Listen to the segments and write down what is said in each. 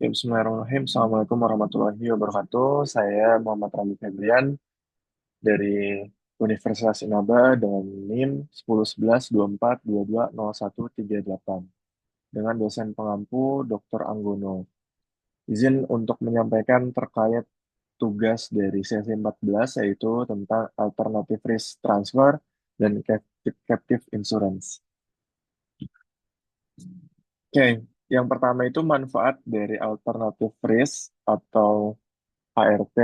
Ya, Bismillahirrahmanirrahim. Assalamualaikum warahmatullahi wabarakatuh. Saya Muhammad Rami Febrian dari Universitas Inaba dengan NIM 101124220138 dengan dosen pengampu Dr. Anggono. Izin untuk menyampaikan terkait tugas dari sesi 14 yaitu tentang alternative risk transfer dan captive insurance. Oke, yang pertama itu manfaat dari alternative risk atau ART.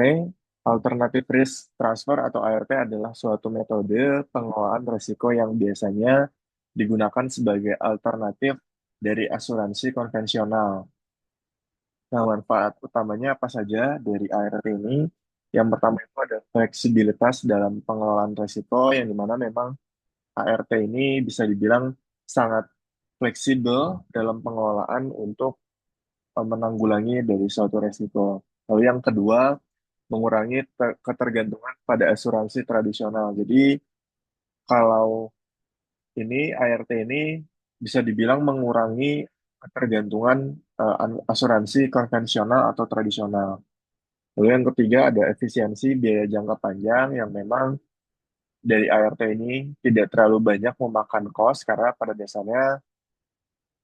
Alternative Risk Transfer atau ART adalah suatu metode pengelolaan risiko yang biasanya digunakan sebagai alternatif dari asuransi konvensional. Nah, manfaat utamanya apa saja dari ART ini? Yang pertama itu ada fleksibilitas dalam pengelolaan risiko, yang dimana memang ART ini bisa dibilang sangat fleksibel dalam pengelolaan untuk menanggulangi dari suatu resiko. Lalu yang kedua, mengurangi ketergantungan pada asuransi tradisional. Jadi kalau ini ART ini bisa dibilang mengurangi ketergantungan asuransi konvensional atau tradisional. Lalu yang ketiga ada efisiensi biaya jangka panjang yang memang dari ART ini tidak terlalu banyak memakan cost karena pada dasarnya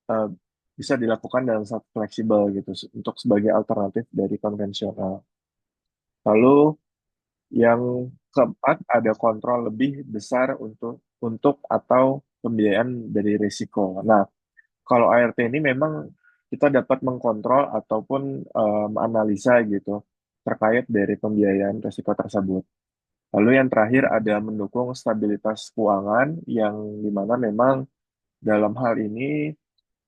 eh, bisa dilakukan dalam satu fleksibel gitu untuk sebagai alternatif dari konvensional. Lalu yang keempat, ada kontrol lebih besar untuk atau pembiayaan dari risiko. Nah, kalau ART ini memang kita dapat mengkontrol ataupun menganalisa gitu terkait dari pembiayaan risiko tersebut. Lalu yang terakhir ada mendukung stabilitas keuangan yang dimana memang dalam hal ini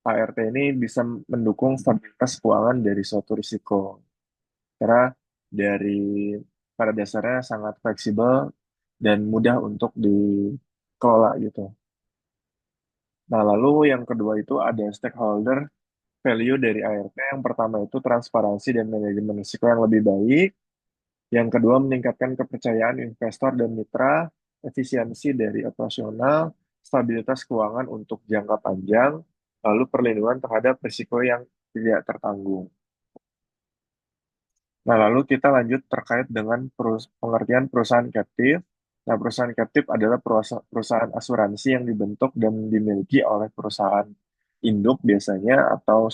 ART ini bisa mendukung stabilitas keuangan dari suatu risiko. Karena dari pada dasarnya sangat fleksibel dan mudah untuk dikelola gitu. Nah, lalu yang kedua itu ada stakeholder value dari ART. Yang pertama itu transparansi dan manajemen risiko yang lebih baik. Yang kedua meningkatkan kepercayaan investor dan mitra, efisiensi dari operasional, stabilitas keuangan untuk jangka panjang, lalu perlindungan terhadap risiko yang tidak tertanggung. Nah, lalu kita lanjut terkait dengan pengertian perusahaan captive. Nah, perusahaan captive adalah perusahaan asuransi yang dibentuk dan dimiliki oleh perusahaan induk biasanya atau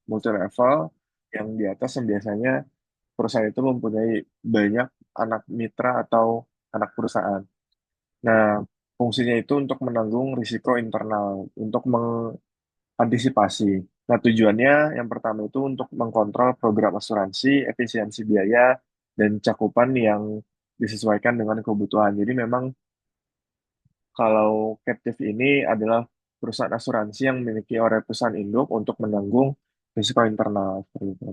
multi level yang di atas yang biasanya perusahaan itu mempunyai banyak anak mitra atau anak perusahaan. Nah, fungsinya itu untuk menanggung risiko internal, untuk antisipasi. Nah, tujuannya yang pertama itu untuk mengkontrol program asuransi, efisiensi biaya, dan cakupan yang disesuaikan dengan kebutuhan. Jadi memang kalau captive ini adalah perusahaan asuransi yang memiliki oleh perusahaan induk untuk menanggung risiko internal seperti itu.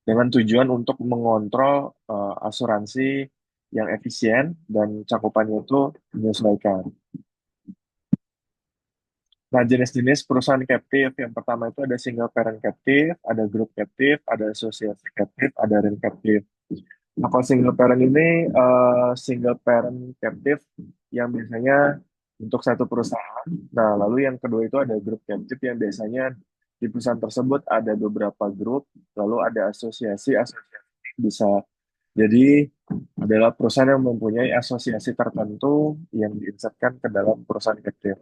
Dengan tujuan untuk mengontrol asuransi yang efisien dan cakupannya itu menyesuaikan. Nah, jenis-jenis perusahaan captive yang pertama itu ada single parent captive, ada group captive, ada associasi captive, ada rent captive. Nah, kalau single parent ini single parent captive yang biasanya untuk satu perusahaan. Nah, lalu yang kedua itu ada group captive yang biasanya di perusahaan tersebut ada beberapa grup, lalu ada asosiasi, asosiasi bisa jadi adalah perusahaan yang mempunyai asosiasi tertentu yang diinsertkan ke dalam perusahaan captive.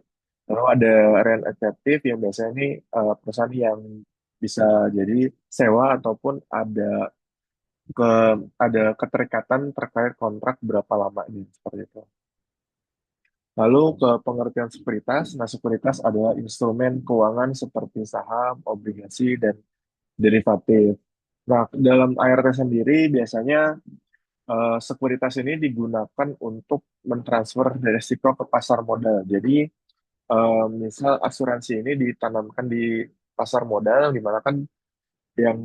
Lalu ada rent a captive yang biasanya ini perusahaan yang bisa jadi sewa ataupun ke ada keterikatan terkait kontrak berapa lama ini seperti itu. Lalu ke pengertian sekuritas, nah sekuritas adalah instrumen keuangan seperti saham, obligasi, dan derivatif. Nah, dalam ART sendiri biasanya sekuritas ini digunakan untuk mentransfer risiko ke pasar modal. Jadi, misal asuransi ini ditanamkan di pasar modal, di mana kan yang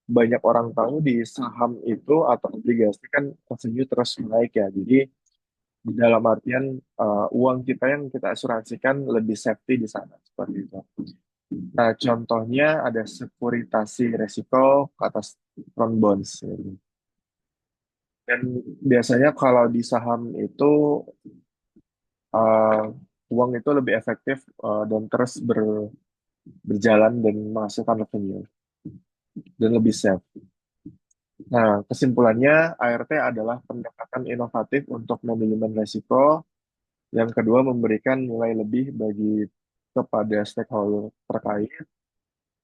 banyak orang tahu di saham itu atau obligasi kan revenue terus naik ya. Jadi, di dalam artian uang kita yang kita asuransikan lebih safety di sana, seperti itu. Nah, contohnya ada sekuritasi resiko ke atas front bonds. Gitu. Dan biasanya kalau di saham itu uh, uang itu lebih efektif dan terus berjalan dan menghasilkan revenue. dan lebih safe. Nah, kesimpulannya, ART adalah pendekatan inovatif untuk manajemen risiko. Yang kedua, memberikan nilai lebih kepada stakeholder terkait.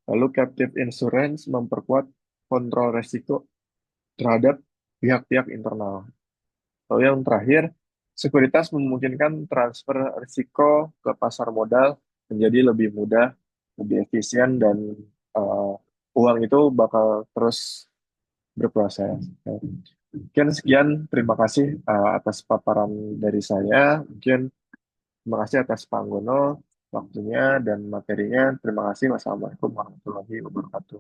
Lalu, captive insurance memperkuat kontrol risiko terhadap pihak-pihak internal. Lalu yang terakhir, sekuritas memungkinkan transfer risiko ke pasar modal menjadi lebih mudah, lebih efisien, dan uh, uang itu bakal terus berproses. Mungkin sekian, terima kasih atas paparan dari saya. Mungkin terima kasih atas Pak Anggono, waktunya dan materinya. Terima kasih. Wassalamualaikum warahmatullahi wabarakatuh.